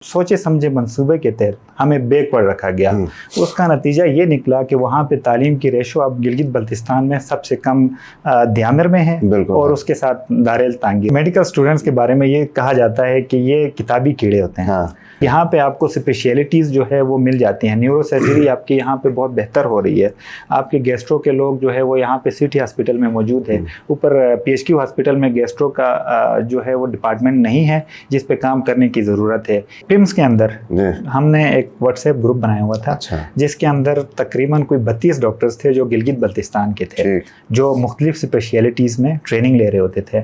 सोचे समझे मंसूबे के तहत हमें बैकवर्ड रखा गया। उसका नतीजा ये निकला कि वहाँ पे तालीम की रेशो अब गिलगित बल्तिस्तान में सबसे कम दियामर में है और उसके साथ दारेल तांगीर। मेडिकल स्टूडेंट्स के बारे में ये कहा जाता है कि ये किताबी कीड़े होते हैं। यहाँ पे आपको स्पेशलिटीज़ जो है वो मिल जाती हैं। न्यूरो सर्जरी आपकी यहाँ पे बहुत बेहतर हो रही है। आपके गैस्ट्रो के लोग जो है वो यहाँ पे सिटी हॉस्पिटल में मौजूद है। ऊपर PHQ हॉस्पिटल में गैस्ट्रो का जो है वो डिपार्टमेंट नहीं है जिस पे काम करने की ज़रूरत है। पिम्स के अंदर हमने एक व्हाट्सएप ग्रुप बनाया हुआ था जिसके अंदर तकरीबन कोई 32 डॉक्टर्स थे जो गिलगित बल्तिस्तान के थे, जो मुख्तलिफ स्पेशलिटीज़ में ट्रेनिंग ले रहे होते थे।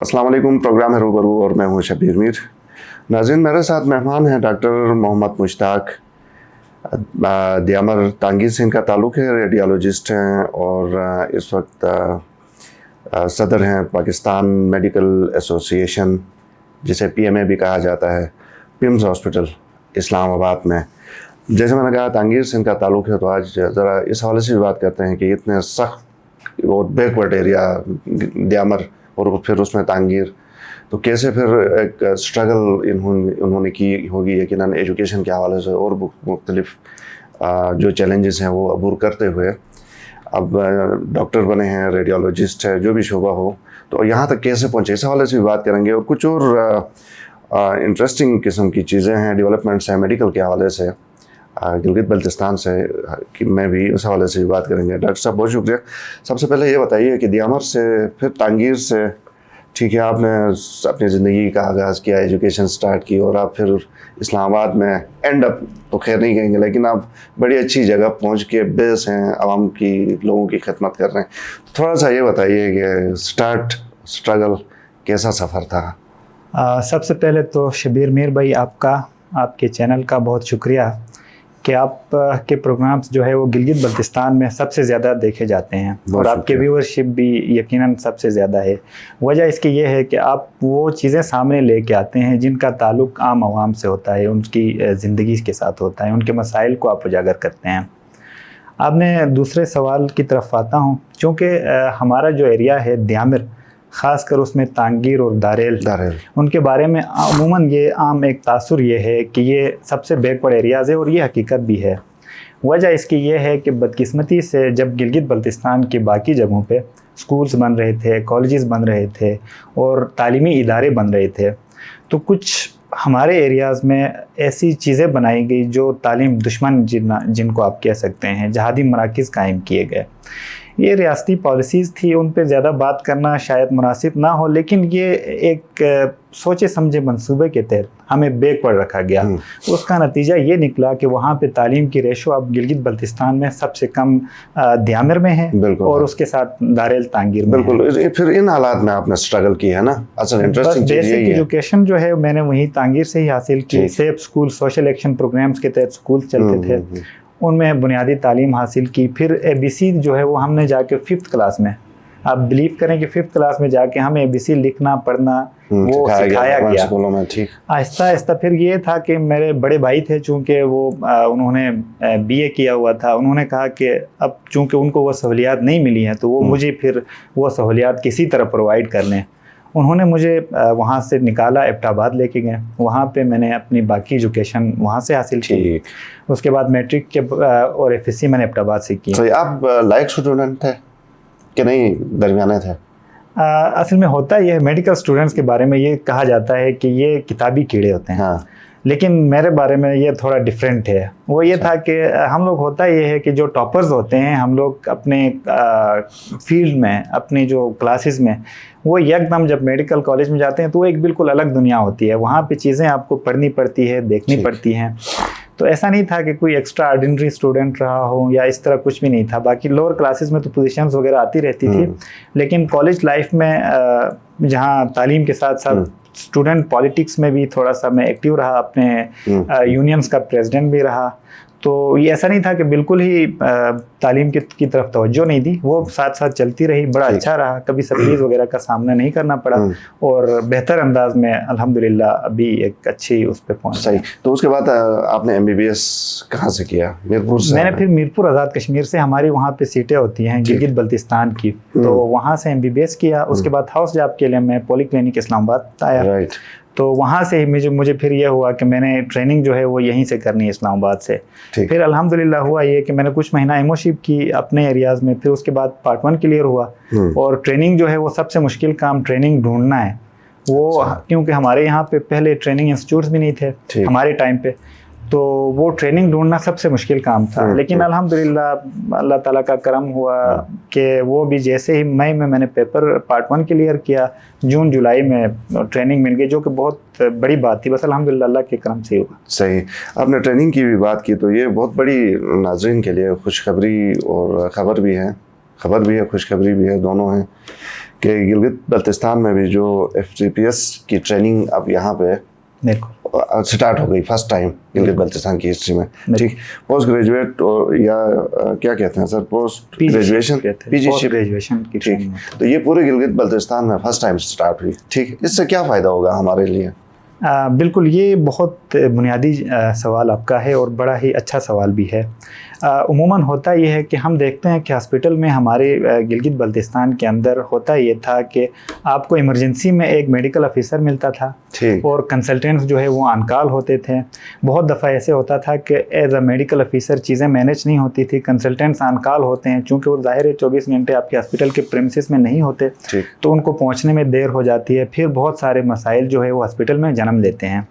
अस्सलाम वालेकुम, प्रोग्राम है रूबरू और मैं हूं शबीर मीर। नाज़रीन, मेरे साथ मेहमान हैं डॉक्टर मोहम्मद मुश्ताक। दियामर तांगीर से इनका ताल्लुक़ है, रेडियोलॉजिस्ट हैं और इस वक्त सदर हैं पाकिस्तान मेडिकल एसोसिएशन, जिसे PMA भी कहा जाता है, पिम्स हॉस्पिटल इस्लामाबाद में। जैसे मैंने कहा तांगीर से इनका ताल्लुक़ है, तो आज ज़रा इस हवाले से भी बात करते हैं कि इतने सख्त और बैकवर्ड एरिया दियामर और फिर उसमें तांगीर, तो कैसे फिर एक स्ट्रगल उन्होंने की होगी यकीनन एजुकेशन के हवाले से और मुख्तलिफ जो चैलेंजेस हैं वो अबूर करते हुए अब डॉक्टर बने हैं, रेडियोलॉजिस्ट है, जो भी शोबा हो, तो यहाँ तक कैसे पहुँचे इस हवाले से भी बात करेंगे। और कुछ और इंटरेस्टिंग किस्म की चीज़ें हैं, डेवलपमेंट्स हैं मेडिकल के हवाले से गिलगित बल्तिस्तान से कि मैं भी उस हवाले से भी बात करेंगे। डॉक्टर साहब बहुत शुक्रिया। सबसे पहले ये बताइए कि दियामर से फिर तांगीर से, ठीक है, आपने अपनी ज़िंदगी का आगाज़ किया, एजुकेशन स्टार्ट की और आप फिर इस्लामाबाद में एंड अप तो खैर नहीं कहेंगे, लेकिन आप बड़ी अच्छी जगह पहुंच के बेस हैं, आवाम की लोगों की खिदमत कर रहे हैं। थोड़ा सा ये बताइए कि स्ट्रगल कैसा सफ़र था? सबसे पहले तो शबीर मीर भाई आपके चैनल का बहुत शुक्रिया कि आप के प्रोग्राम्स जो है वो गिलगित बल्तिस्तान में सबसे ज़्यादा देखे जाते हैं और आपके व्यूअरशिप भी यकीनन सबसे ज़्यादा है। वजह इसकी ये है कि आप वो चीज़ें सामने लेके आते हैं जिनका ताल्लुक़ आम आवाम से होता है, उनकी ज़िंदगी के साथ होता है, उनके मसाइल को आप उजागर करते हैं। आपने दूसरे सवाल की तरफ आता हूँ, चूँकि हमारा जो एरिया है दियामर, ख़ासकर उसमें तांगीर और दारेल, उनके बारे में अमूमन ये आम एक तासुर ये है कि ये सबसे बैकवर्ड एरियाज़ है और ये हकीकत भी है। वजह इसकी ये है कि बदकिस्मती से जब गिलगित बल्तिस्तान की बाकी जगहों पे स्कूल्स बन रहे थे, कॉलेजेस बन रहे थे और तालीमी इदारे बन रहे थे, तो कुछ हमारे एरियाज़ में ऐसी चीज़ें बनाई गई जो तालीम दुश्मन जिनको आप कह सकते हैं, जहादी मराकिज़ कायम किए गए। ये रियासती पॉलिसीज़ थी, उन पे ज़्यादा बात करना शायद मुनासिब ना हो, लेकिन ये एक सोचे समझे मंसूबे के तहत हमें बैकवर्ड रखा गया। उसका नतीजा ये निकला कि वहाँ पे तालीम की रेशो अब गिलगित बल्तिस्तान में सबसे कम दियामर में है और उसके साथ दारेल तांगीर में। बिल्कुल। फिर इन हालात में आपने स्ट्रगल किया है ना? असल इंटरेस्टिंग चीज़ यही है। एजुकेशन जो है मैंने वहीं तांगीर से ही हासिल की। Safe school social action programmes के तहत स्कूल चलते थे, उनमें बुनियादी तालीम हासिल की। फिर ABC जो है वो हमने जाके 5th क्लास में, आप बिलीव करें कि 5th क्लास में जाके हमें ABC लिखना पढ़ना वो सिखाया गया। आहिस्ता आहिस्ता फिर ये था कि मेरे बड़े भाई थे, चूँकि वो उन्होंने BA किया हुआ था, उन्होंने कहा कि अब चूँकि उनको वो सहूलियात नहीं मिली हैं तो वो मुझे फिर वो सहूलियात किसी तरह प्रोवाइड कर लें। उन्होंने मुझे वहाँ से निकाला, एबटाबाद लेके गए। वहाँ पे मैंने अपनी बाकी एजुकेशन वहाँ से हासिल की। उसके बाद मैट्रिक के और FSC मैंने एबटाबाद से की। तो आप लायक स्टूडेंट थे कि नहीं, दरमियाने थे? असल में होता ये है, मेडिकल स्टूडेंट्स के बारे में ये कहा जाता है कि ये किताबी कीड़े होते हैं। लेकिन मेरे बारे में ये थोड़ा डिफरेंट है। वो ये था कि हम लोग, होता ये है कि जो टॉपर्स होते हैं, हम लोग अपने फील्ड में, अपनी जो क्लासेस में, वो एकदम जब मेडिकल कॉलेज में जाते हैं तो वो एक बिल्कुल अलग दुनिया होती है। वहाँ पे चीज़ें आपको पढ़नी पड़ती है, देखनी पड़ती हैं। तो ऐसा नहीं था कि कोई एक्स्ट्रा ऑर्डिनरी स्टूडेंट रहा हो या इस तरह कुछ भी नहीं था। बाकी लोअर क्लासेस में तो पोजीशंस वगैरह आती रहती थी, लेकिन कॉलेज लाइफ में जहाँ तालीम के साथ साथ स्टूडेंट पॉलिटिक्स में भी थोड़ा सा मैं एक्टिव रहा, अपने यूनियंस का प्रेसिडेंट भी रहा। तो ये ऐसा नहीं था कि बिल्कुल ही तालीम की तरफ तवज्जो नहीं दी, वो साथ साथ चलती रही, बड़ा अच्छा रहा, कभी सरप्राइज वगैरह का सामना नहीं करना पड़ा और बेहतर अंदाज में अल्हम्दुलिल्लाह अभी एक अच्छी उस पर पहुँच। सही। तो उसके बाद आपने MBBS कहाँ से किया? मीरपुर से? मैंने फिर मीरपुर आज़ाद कश्मीर से, हमारी वहाँ पे सीटें होती हैं गिलगित बल्तिस्तान की, तो वहाँ से MBBS किया। उसके बाद हाउस जॉब के लिए मैं पॉली क्लिनिक इस्लामाबाद आया। तो वहाँ से ही मुझे फिर यह हुआ कि मैंने ट्रेनिंग जो है वो यहीं से करनी है इस्लामाबाद से। फिर अल्हम्दुलिल्लाह हुआ ये कि मैंने कुछ महीना एमओशिप की अपने एरियाज़ में, फिर उसके बाद पार्ट 1 क्लियर हुआ। और ट्रेनिंग जो है वो सबसे मुश्किल काम ट्रेनिंग ढूंढना है वो, क्योंकि हमारे यहाँ पे पहले ट्रेनिंग इंस्टीट्यूट्स भी नहीं थे हमारे टाइम पे, तो वो ट्रेनिंग ढूंढना सबसे मुश्किल काम था। लेकिन अल्हम्दुलिल्लाह अल्लाह ताला का करम हुआ कि वो भी जैसे ही मई में मैंने पेपर पार्ट 1 क्लियर किया, जून जुलाई में ट्रेनिंग मिल गई, जो कि बहुत बड़ी बात थी। बस अल्हम्दुलिल्लाह अल्लाह के करम से हुआ। सही। आपने ट्रेनिंग की भी बात की, तो ये बहुत बड़ी नाज़रीन के लिए खुशखबरी और ख़बर भी है, खुशखबरी भी है, दोनों हैं कि गिलगित बल्तिस्तान में भी जो FCPS की ट्रेनिंग अब यहाँ पे स्टार्ट हो गई फर्स्ट टाइम गिलगित बल्तिस्तान की हिस्ट्री में। ठीक। पोस्ट ग्रेजुएट और या क्या कहते हैं sir, post graduation, PG graduation की। ठीक। तो ये पूरे गिलगित बल्तिस्तान में फर्स्ट टाइम स्टार्ट हुई। ठीक। इससे क्या फ़ायदा होगा हमारे लिए? बिल्कुल, ये बहुत बुनियादी सवाल आपका है और बड़ा ही अच्छा सवाल भी है। उमूमन होता ये है कि हम देखते हैं कि हॉस्पिटल में हमारे गिलगित बल्तिस्तान के अंदर होता ये था कि आपको इमरजेंसी में एक मेडिकल ऑफिसर मिलता था और कंसल्टेंट्स जो है वो अनकाल होते थे। बहुत दफ़ा ऐसे होता था कि एज अ मेडिकल ऑफिसर चीज़ें मैनेज नहीं होती थी, कंसल्टेंट्स अनकाल होते हैं, चूँकि वो ज़ाहिर है 24 घंटे आपके हॉस्पिटल के प्रेमिसेस में नहीं होते, तो उनको पहुँचने में देर हो जाती है। फिर बहुत सारे मसाइल जो है वो हॉस्पिटल में जन्म लेते हैं।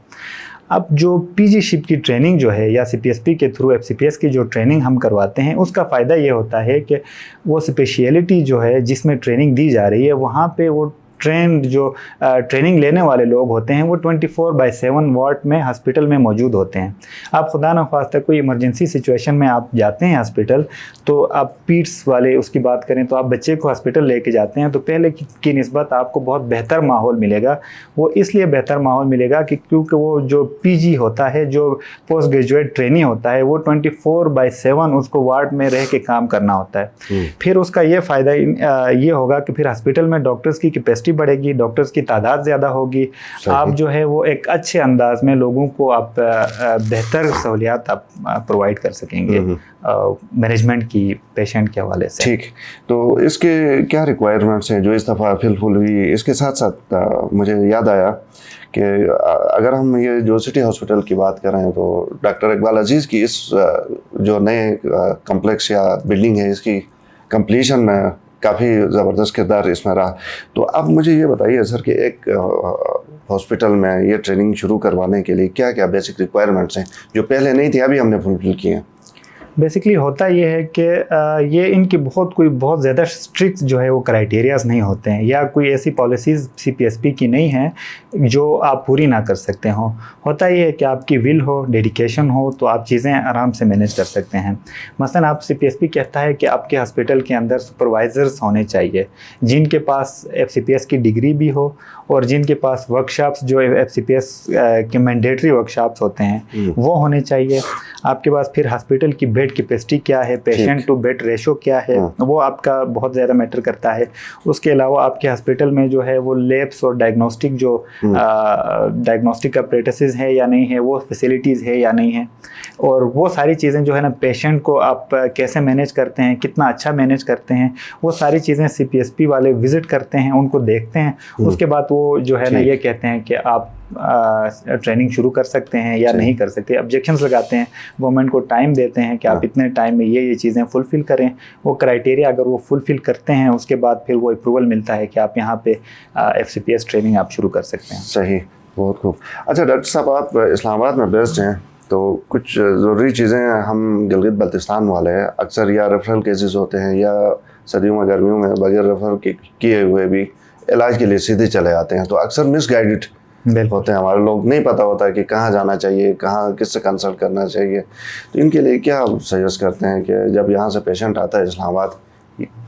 अब जो PG शिप की ट्रेनिंग जो है या CPSP के थ्रू FCPS की जो ट्रेनिंग हम करवाते हैं, उसका फ़ायदा ये होता है कि वो स्पेशलिटी जो है जिसमें ट्रेनिंग दी जा रही है, वहाँ पे वो ट्रेंड जो ट्रेनिंग लेने वाले लोग होते हैं वो 24/7 वार्ड में हॉस्पिटल में मौजूद होते हैं। आप खुदा न ख्वास्ता कोई इमरजेंसी सिचुएशन में आप जाते हैं हॉस्पिटल, तो आप पीड्स वाले उसकी बात करें तो आप बच्चे को हॉस्पिटल लेके जाते हैं तो पहले की निस्बत आपको बहुत बेहतर माहौल मिलेगा। वो इसलिए बेहतर माहौल मिलेगा कि क्योंकि वो जो PG होता है, जो पोस्ट ग्रेजुएट ट्रेनी होता है, वो 24/7 उसको वार्ड में रह के काम करना होता है। फिर उसका ये फ़ायदा ये होगा कि फिर हॉस्पिटल में डॉक्टर्स की कैपेसिटी बढ़ेगी, डॉक्टर्स की तादाद ज़्यादा होगी, आप जो है वो एक अच्छे अंदाज में लोगों को आप बेहतर सहूलियात आप प्रोवाइड कर सकेंगे मैनेजमेंट की, पेशेंट के हवाले से। ठीक। तो इसके क्या रिक्वायरमेंट्स हैं जो इस दफ़ा फिलफुल हुई? इसके साथ साथ मुझे याद आया कि अगर हम ये जो सिटी हॉस्पिटल की बात करें तो डॉक्टर इकबाल अजीज़ की इस जो नए कम्प्लेक्स या बिल्डिंग है, इसकी कंप्लीशन में काफ़ी ज़बरदस्त किरदार इसमें रहा। तो अब मुझे ये बताइए सर कि एक हॉस्पिटल में ये ट्रेनिंग शुरू करवाने के लिए क्या क्या बेसिक रिक्वायरमेंट्स हैं जो पहले नहीं थी, अभी हमने फुलफिल किए हैं? बेसिकली होता ये है कि ये इनकी बहुत ज़्यादा स्ट्रिक्ट जो है वो क्राइटेरियाज नहीं होते हैं, या कोई ऐसी पॉलिसीज़ CPSP की नहीं है जो आप पूरी ना कर सकते हो। होता ये है कि आपकी विल हो, डेडिकेशन हो, तो आप चीज़ें आराम से मैनेज कर सकते हैं। मसलन आप CPSP कहता है कि आपके हॉस्पिटल के अंदर सुपरवाइज़र्स होने चाहिए जिनके पास FCPS की डिग्री भी हो और जिनके पास वर्कशॉप्स जो FCPS के मैंडेटरी वर्कशॉप्स होते हैं वो होने चाहिए। आपके पास फिर हॉस्पिटल की बेड कैपेसिटी क्या है, पेशेंट टू बेड रेशो क्या है, वो आपका बहुत ज़्यादा मैटर करता है। उसके अलावा आपके हॉस्पिटल में जो है वो लैब्स और डायग्नोस्टिक जो डायग्नोस्टिक अपरेटसेस है या नहीं है, वो फैसिलिटीज़ है या नहीं है, और वो सारी चीज़ें जो है ना पेशेंट को आप कैसे मैनेज करते हैं, कितना अच्छा मैनेज करते हैं, वो सारी चीज़ें CPSP वाले विज़िट करते हैं, उनको देखते हैं। उसके बाद वो जो है ना ये कहते हैं कि आप ट्रेनिंग शुरू कर सकते हैं या नहीं कर सकते। ऑब्जेक्शंस लगाते हैं, गवर्नमेंट को टाइम देते हैं कि आप इतने टाइम में ये चीज़ें फुलफ़िल करें। वो क्राइटेरिया अगर वो फुलफ़िल करते हैं उसके बाद फिर वो अप्रूवल मिलता है कि आप यहाँ पे FCPS ट्रेनिंग आप शुरू कर सकते हैं। सही, बहुत खूब। अच्छा डॉक्टर साहब, आप इस्लामाबाद में बेस्ड हैं, तो कुछ ज़रूरी चीज़ें हम गिलगित बल्तिस्तान वाले हैं अक्सर या रेफरल केसेस होते हैं या सर्दियों में गर्मियों में बगैर रेफर किए हुए भी इलाज के लिए सीधे चले आते हैं, तो अक्सर मिसगाइडेड होते हैं। हमारे लोग नहीं पता होता है कि कहाँ जाना चाहिए, कहाँ किससे कंसल्ट करना चाहिए। तो इनके लिए क्या सजेस्ट करते हैं कि जब यहाँ से पेशेंट आता है इस्लामाबाद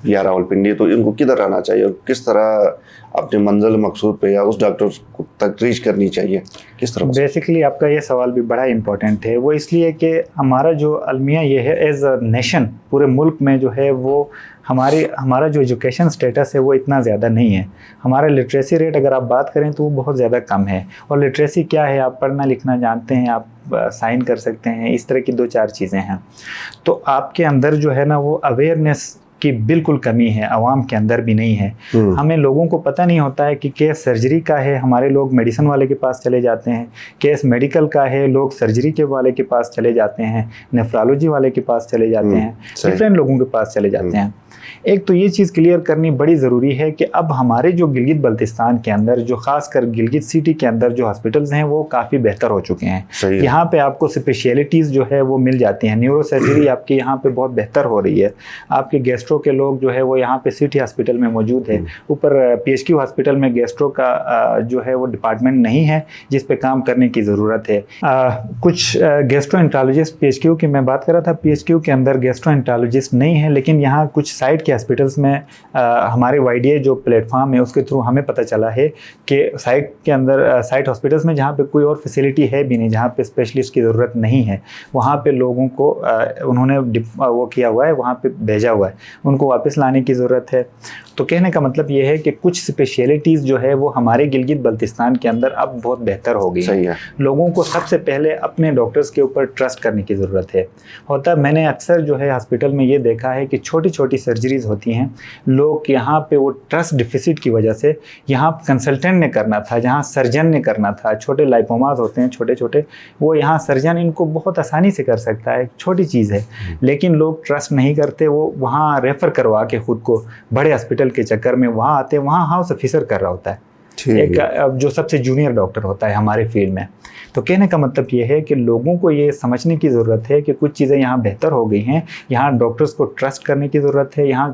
या रावलपिंडी, तो इनको किधर आना चाहिए और किस तरह अपने मंजिल मकसूद पे या उस डॉक्टर को तक रीच करनी चाहिए, किस तरह? बेसिकली आपका ये सवाल भी बड़ा इंपॉर्टेंट है। वो इसलिए कि हमारा जो अलमिया ये है एज अ नेशन, पूरे मुल्क में जो है वो हमारा जो एजुकेशन स्टेटस है वो इतना ज़्यादा नहीं है। हमारा लिटरेसी रेट अगर आप बात करें तो वो बहुत ज़्यादा कम है। और लिटरेसी क्या है, आप पढ़ना लिखना जानते हैं, आप साइन कर सकते हैं, इस तरह की 2-4 चीज़ें हैं। तो आपके अंदर जो है ना वो अवेयरनेस की बिल्कुल कमी है, आवाम के अंदर भी नहीं है। हमें लोगों को पता नहीं होता है कि केस सर्जरी का है, हमारे लोग मेडिसिन वाले के पास चले जाते हैं। केस मेडिकल का है, लोग सर्जरी के वाले के पास चले जाते हैं, नेफ्रोलॉजी वाले के पास चले जाते हैं, डिफरेंट लोगों के पास चले जाते हैं। एक तो ये चीज़ क्लियर करनी बड़ी ज़रूरी है कि अब हमारे जो गिलगित बल्तिस्तान के अंदर, जो ख़ासकर गिलगित सिटी के अंदर जो हॉस्पिटल्स हैं वो काफ़ी बेहतर हो चुके हैं। यहाँ पे आपको स्पेशलिटीज़ जो है वो मिल जाती हैं। न्यूरो सर्जरी आपकी यहाँ पे बहुत बेहतर हो रही है। आपके गैस्ट्रो के लोग जो है वो यहाँ पे सिटी हॉस्पिटल में मौजूद है। ऊपर PHQ हॉस्पिटल में गैस्ट्रो का जो है वो डिपार्टमेंट नहीं है, जिस पे काम करने की ज़रूरत है। कुछ गैस्ट्रोएंटरोलॉजिस्ट PHQ की मैं बात कर रहा था, PHQ के अंदर गैस्ट्रोएंटरोलॉजिस्ट नहीं है, लेकिन यहाँ कुछ साइड के हॉस्पिटल्स में हमारे YDA जो प्लेटफॉर्म है उसके थ्रू हमें पता चला है कि साइट के अंदर, साइट हॉस्पिटल्स में जहाँ पे कोई और फैसिलिटी है भी नहीं, जहाँ पे स्पेशलिस्ट की ज़रूरत नहीं है, वहाँ पे लोगों को उन्होंने वो किया हुआ है, वहाँ पे भेजा हुआ है, उनको वापस लाने की ज़रूरत है। तो कहने का मतलब ये है कि कुछ स्पेशलिटीज़ जो है वो हमारे गिलगित बल्तिस्तान के अंदर अब बहुत बेहतर हो गई है। लोगों को सबसे पहले अपने डॉक्टर्स के ऊपर ट्रस्ट करने की ज़रूरत है। होता मैंने अक्सर जो है हॉस्पिटल में ये देखा है कि छोटी छोटी सर्जरीज होती हैं, लोग यहाँ पे वो ट्रस्ट डिफिसिट की वजह से, यहाँ कंसल्टेंट ने करना था, जहाँ सर्जन ने करना था, छोटे लाइपोमास होते हैं छोटे छोटे, वो यहाँ सर्जन इनको बहुत आसानी से कर सकता है, छोटी चीज़ है, लेकिन लोग ट्रस्ट नहीं करते। वो वहाँ रेफ़र करवा के ख़ुद को बड़े हॉस्पिटल के चक्कर में वहाँ आते, वहाँ हाउस ऑफिसर कर रहा होता है एक जो सबसे जूनियर डॉक्टर होता है हमारे फील्ड में। तो कहने का मतलब ये है कि लोगों को ये समझने की ज़रूरत है कि कुछ चीज़ें यहाँ बेहतर हो गई हैं, यहाँ डॉक्टर्स को ट्रस्ट करने की ज़रूरत है। यहाँ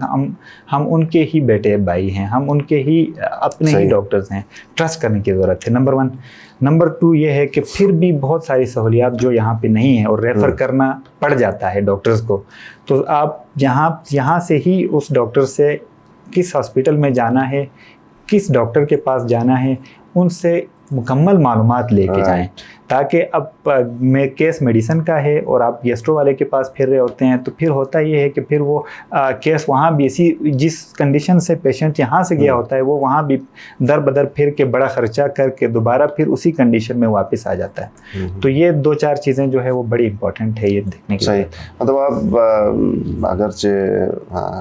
हम उनके ही बेटे भाई हैं, हम उनके ही अपने ही डॉक्टर्स हैं, ट्रस्ट करने की ज़रूरत है, नंबर 1। नंबर 2 ये है कि फिर भी बहुत सारी सहूलियात जो यहाँ पे नहीं है और रेफ़र करना पड़ जाता है डॉक्टर्स को, तो आप यहाँ से ही उस डॉक्टर से किस हॉस्पिटल में जाना है, किस डॉक्टर के पास जाना है, उनसे मुकम्मल मालूमात लेके जाएं, ताकि अब केस मेडिसिन का है और आप गैस्ट्रो वाले के पास फिर रहे होते हैं, तो फिर होता ये है कि फिर वो केस वहाँ भी इसी जिस कंडीशन से पेशेंट यहाँ से गया होता है वो वहाँ भी दर बदर फिर के बड़ा ख़र्चा करके दोबारा फिर उसी कंडीशन में वापस आ जाता है। तो ये 2-4 चीज़ें जो है वो बड़ी इंपॉर्टेंट है ये देखने की। सही, मतलब आप अगरचे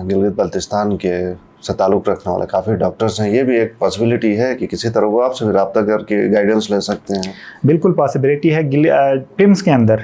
गिलगित बल्तिस्तान के से ताल्लुक़ रखने वाले काफ़ी डॉक्टर्स हैं, ये भी एक पॉसिबिलिटी है कि किसी तरह वो आपसे भी रब्ता करके गाइडेंस ले सकते हैं? बिल्कुल पॉसिबिलिटी है। PIMS के अंदर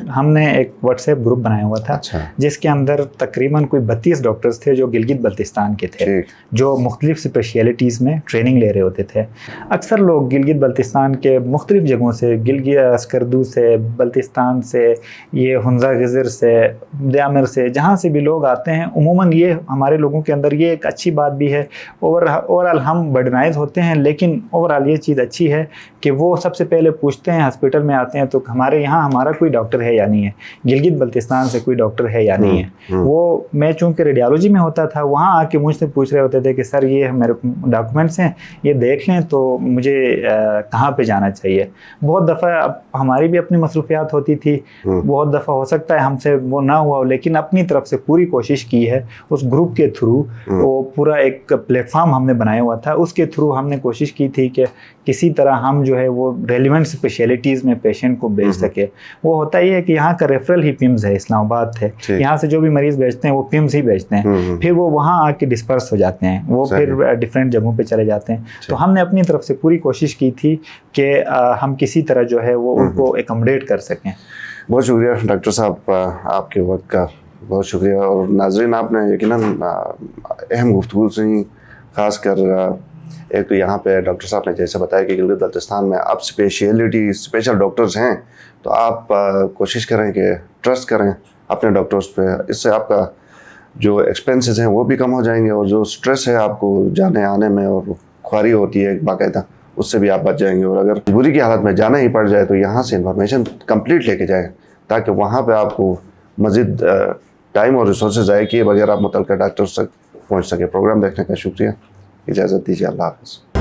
हमने एक व्हाट्सएप ग्रुप बनाया हुआ था, जिसके अंदर तकरीबन कोई 32 डॉक्टर्स थे जो गिलगित बल्तिस्तान के थे, जो मुख्तलिफ स्पेशलिटीज़ में ट्रेनिंग ले रहे होते थे। अक्सर लोग गिलगित बल्तिस्तान के मुख्तलिफ जगहों से, गिलगित स्कर्दू से, बल्तिस्तान से, ये हुंजा गिज़र से, दयामर से, जहाँ से भी लोग आते हैं, उमूमन ये हमारे लोगों के अंदर ये एक अच्छी बात भी है। ओवरऑल हम बर्डनाइज होते हैं, लेकिन ओवरऑल ये चीज़ अच्छी है कि वो सबसे पहले पूछते हैं, हॉस्पिटल में आते हैं तो हमारे यहाँ हमारा कोई डॉक्टर है या नहीं है, गिलगित बल्तिस्तान से कोई डॉक्टर है या नहीं है। वो मैं चूँकि रेडियोलॉजी में होता था, वहाँ आके मुझसे पूछ रहे होते थे कि सर ये मेरे डॉक्यूमेंट्स हैं, ये देख लें तो मुझे कहाँ पे जाना चाहिए। बहुत दफ़ा अब हमारी भी अपनी मसरूफियात होती थी, बहुत दफ़ा हो सकता है हमसे वो ना हुआ हो, लेकिन अपनी तरफ से पूरी कोशिश की है। उस ग्रुप के थ्रू वो पूरा एक प्लेटफॉर्म हमने बनाया हुआ था, उसके थ्रू हमने कोशिश की थी कि किसी तरह हम जो है वो रेलिवेंट स्पेशलिटीज़ में पेशेंट को भेज सके। वो होता ही है कि यहाँ का रेफरल ही PIMS है, इस्लामाबाद है, यहाँ से जो भी मरीज़ भेजते हैं वो PIMS ही भेजते हैं, फिर वो वहाँ आके डिस्पर्स हो जाते हैं, वो फिर डिफरेंट जगहों पे चले जाते हैं। तो हमने अपनी तरफ से पूरी कोशिश की थी कि हम किसी तरह जो है वो उनको एकोमोडेट कर सकें। बहुत शुक्रिया डॉक्टर साहब, आपके वक्त का बहुत शुक्रिया। और नाज़रीन, आपने यकीनन अहम गुफ्तगू सुनी, ख़ासकर एक तो यहाँ पे डॉक्टर साहब ने जैसे बताया कि गिलगित बल्तिस्तान में अब स्पेशल डॉक्टर्स हैं, तो आप कोशिश करें कि ट्रस्ट करें अपने डॉक्टर्स पे। इससे आपका जो एक्सपेंसेस हैं वो भी कम हो जाएंगे, और जो स्ट्रेस है आपको जाने आने में और ख्वारी होती है बाकायदा, उससे भी आप बच जाएंगे। और अगर बुरी की हालत में जाना ही पड़ जाए तो यहाँ से इंफॉर्मेशन कंप्लीट लेके जाएँ, ताकि वहाँ पे आपको मज़ीद टाइम और रिसोर्सेज ज़ाया किए बगैर आप मुतल्लिका डॉक्टर तक पहुँच सके। प्रोग्राम देखने का शुक्रिया, इजाज़त दीजिए, अल्लाह हाफ़िज़।